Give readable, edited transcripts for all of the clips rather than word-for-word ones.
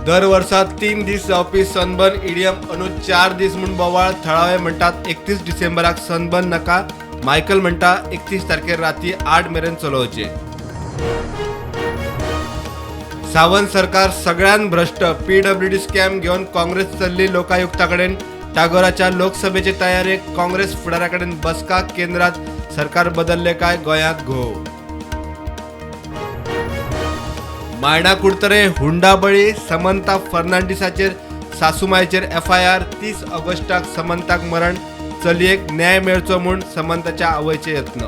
दर वर्सात 3 दीस जावपी सनबर्न इडियम अंदू 4 दीस म्हूण बोवाळ. थळावे म्हणटात 31 डिसेंबराक सनबर्न नाका. मायकल म्हणटा 31 तारखेर राती 8 मेरेन चलोवचे. सावंत सरकार सगळ्यान भ्रष्ट. PWD स्कॅम घेवन काँग्रेस चल्ली लोकायुक्ता कडेन. टागोराच्या लोकसभेचे तयारेक काँग्रेस फुडाऱ्या बसका. केंद्रात सरकार बदलले काय गोंयांत घोव. मायणा कुडतरे हुंडाबळी. समंता फर्नांडिसाचेर सासूमायेचेर FIR. 30 ऑगस्टाक समंताक मरण. चलयेक न्याय मेळचो म्हूण समंताच्या आवयचे यत्न.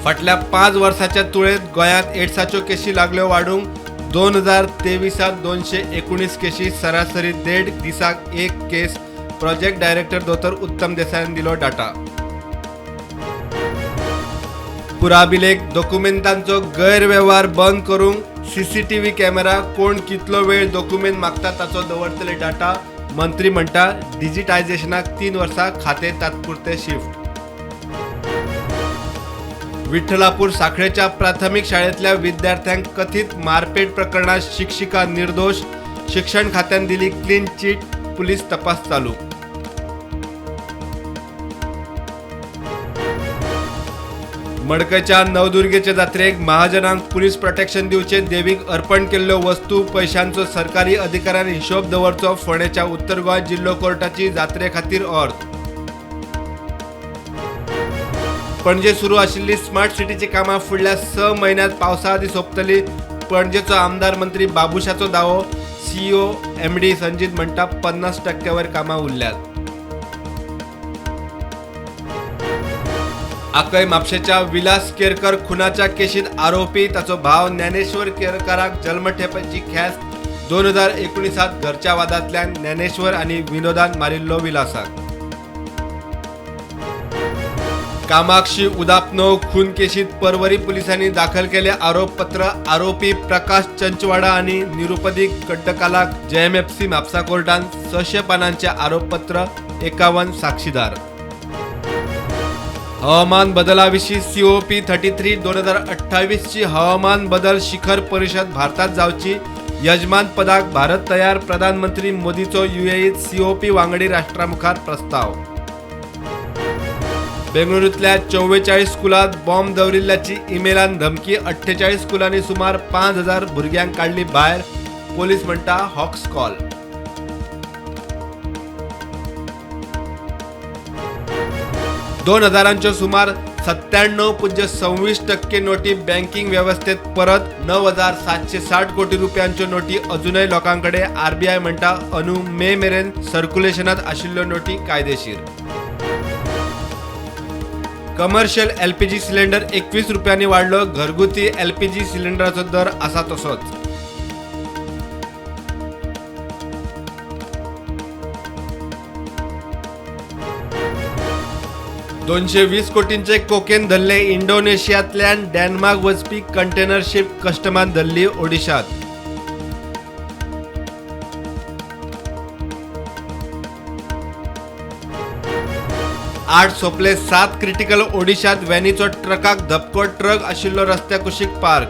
फाटल्या 5 वर्सांच्या तुळेंत गोंयांत एड्साच्यो केशी लागल्यो वाडूंक. 2023 219 केशी. सरासरी 1.5 दिसाक 1 केस. प्रोजेक्ट डायरेक्टर दोतोर उत्तम देसायान दिलो डाटा. पुराभिलेख डॉक्युमेंटांचो गैरव्यवहार बंद करूंक CCTV कॅमेरा. कोण कितलो वेळ डॉक्युमेंट मागता ताचो दवरतले डाटा. मंत्री म्हणटा डिजिटायझेशनाक 3 वर्सां. खाते तात्पुरते शिफ्ट. विठ्ठलापूर साखळेच्या प्राथमिक शाळेतल्या विद्यार्थ्यांक कथित मारपेट प्रकरणात शिक्षिका निर्दोष. शिक्षण खात्यान दिली क्लीन चिट. पुलीस तपास चालू. मडकयच्या नवदुर्गेचे जात्रेक महाजनांक पुलीस प्रोटेक्शन दिवचे. देवीक अर्पण केल्ल्यो वस्तू पैशांचो सरकारी अधिकाऱ्यान हिशोब दवरचो. फोंडेच्या उत्तर गोंय जिल्लो कोर्टाची जात्रे खातीर अर्ज. पणजे सुरू आशिल्ली स्मार्ट सिटीची कामां फुडल्या 6 म्हयन्यांत पावसा आदी सोंपतली. पणजेचो आमदार मंत्री बाबुशाचो दावो. CEO MD संजीत म्हणटा 50% वयर कामां उरल्यात. आकय म्हापशेच्या विलास केरकर खुनाच्या केशीत आरोपी. ताचो भाव ज्ञानेश्वर केरकाराक जल्मठेपेची ख्यास्त. 2019 घरच्या वादांतल्यान ज्ञानेश्वर आनी विनोदान मारिल्लो विलासाक. कामाक्षी उदापनो खून केशीत परवरी पुलिसांनी दाखल केले आरोपपत्र. आरोपी प्रकाश चंचवाडा आणि निरुपदी कड्डकालाक JMFC म्हापसा कोर्टान 600 पानांचे आरोपपत्र. 51 साक्षीदार. हवामान बदलाविषयी COP33 2028 ची हवामान बदल शिखर परिषद भारतात जावची. यजमान पदाक भारत तयार. प्रधानमंत्री मोदीचो UAE COP वांगडी राष्ट्रामुखार प्रस्ताव. बेंगळुरूतल्या 44 स्कुलांत बॉम्ब दवरिल्ल्याची ईमेलान धमकी. 48 स्कुलांनी सुमार 5000 भुरग्यांक काढली भायर. पोलीस म्हणटा हॉक्स कॉल. दोन हजारांच्यो सुमार 97.26% नोटी बँकिंग व्यवस्थेत परत. 9,760 कोटी रुपयांच्यो नोटी अजूनय लोकांकडे. RBI म्हणटा अंदू मे मेरेन सर्क्युलेशनात आशिल्ल्यो नोटी कायदेशीर. कमर्शियल LPG सिलेंडर 21 रुपयांनी वाढलो. घरगुती LPG सिलेंडराचो दर आसा तसोच. $220 कोटींचे कोकेन धरले. इंडोनेशियातल्यान डेन्मार्क वचपी कंटेनर शिप कस्टमान धरली ओडिशात. आठ सोपले 7 क्रिटिकल. ओडिशात व्हॅनीचो ट्रकाक धपको. ट्रक आशिल्लो रस्त्या कुशीक पार्क.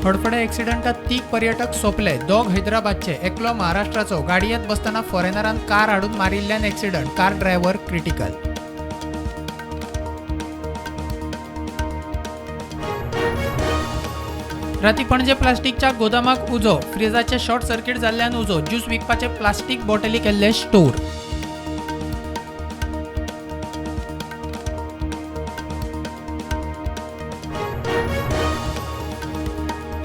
फडफडे ॲक्सिडेंटात 3 पर्यटक सोपले. दोग हैदराबादचे. एकलो महाराष्ट्राचो. गाडयेंत बसतना फॉरेनरान कार हाडून मारिल्ल्यान ॲक्सिडंट. Car driver critical. राती पणजे प्लास्टिकच्या गोदामाक उजो. फ्रिजाचे शॉर्ट सर्किट जाल्ल्यान उजो. ज्यूस विकपाचे प्लास्टिक बॉटली केल्ले स्टोर.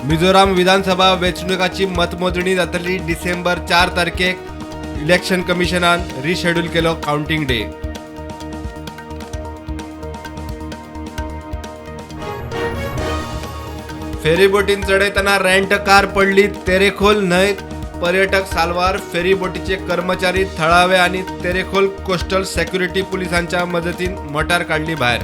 मिझोराम विधानसभा वेंचणुकाची मतमोजणी जातली डिसेंबर 4 तारखेक. इलेक्शन कमिशनान रिशेड्यूल केलो काउंटिंग डे. फेरीबोटीन चढयतना रेंट कार पडली तेरेखोल न्हंयत. पर्यटक साल्वार. फेरीबोटीचे कर्मचारी थळावे आणि तेरेखोल कोस्टल सेक्युरिटी पुलिसांच्या मदतीन मोटार काढली भायर.